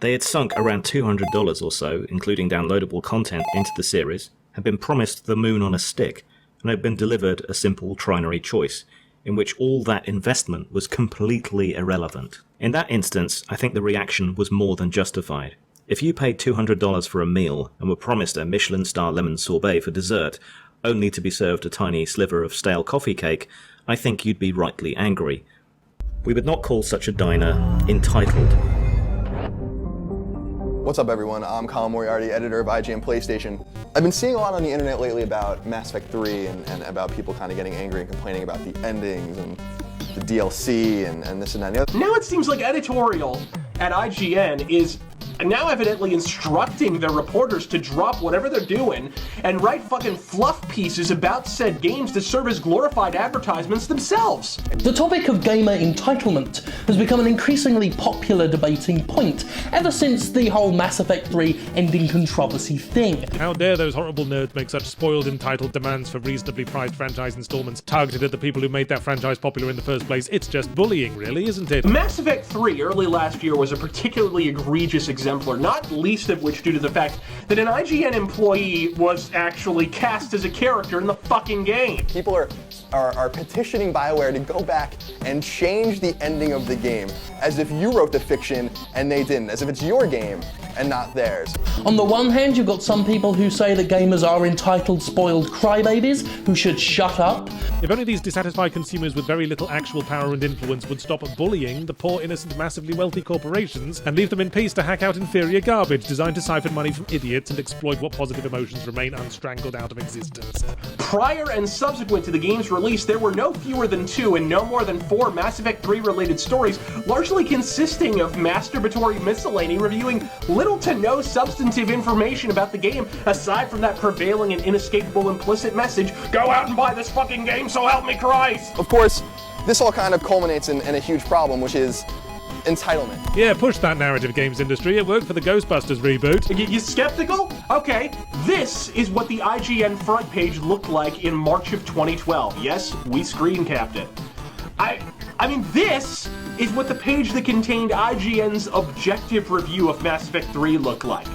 They had sunk around $200 or so, including downloadable content, into the series, had been promised the moon on a stick, and had been delivered a simple trinary choice, in which all that investment was completely irrelevant. In that instance, I think the reaction was more than justified. If you paid $200 for a meal and were promised a Michelin-star lemon sorbet for dessert, only to be served a tiny sliver of stale coffee cake, I think you'd be rightly angry. We would not call such a diner entitled. What's up everyone, I'm Colin Moriarty, editor of IGN PlayStation. I've been seeing a lot on the internet lately about Mass Effect 3 and about people kind of getting angry and complaining about the endings and the DLC and this and that and the other. Now it seems like editorial at IGN is now evidently instructing their reporters to drop whatever they're doing and write fucking fluff pieces about said games to serve as glorified advertisements themselves. The topic of gamer entitlement has become an increasingly popular debating point ever since the whole Mass Effect 3 ending controversy thing. How dare those horrible nerds make such spoiled, entitled demands for reasonably priced franchise installments targeted at the people who made that franchise popular in the first place? It's just bullying, really, isn't it? Mass Effect 3 early last year was a particularly egregious exemplar, not least of which due to the fact that an IGN employee was actually cast as a character in the fucking game. People are petitioning BioWare to go back and change the ending of the game as if you wrote the fiction and they didn't, as if it's your game and not theirs. On the one hand, you've got some people who say that gamers are entitled, spoiled crybabies who should shut up. If only these dissatisfied consumers with very little actual power and influence would stop bullying the poor, innocent, massively wealthy corporations and leave them in peace to hack out inferior garbage designed to siphon money from idiots and exploit what positive emotions remain unstrangled out of existence. Prior and subsequent to the game's release, there were no fewer than 2 and no more than 4 Mass Effect 3 related stories, largely consisting of masturbatory miscellany reviewing little to no substantive information about the game, aside from that prevailing and inescapable implicit message, go out and buy this fucking game, so help me Christ! Of course, this all kind of culminates in a huge problem, which is entitlement. Yeah, push that narrative, games industry. It worked for the Ghostbusters reboot. You skeptical? Okay, this is what the IGN front page looked like in March of 2012. Yes, we screen capped it. I mean, this is what the page that contained IGN's objective review of Mass Effect 3 looked like.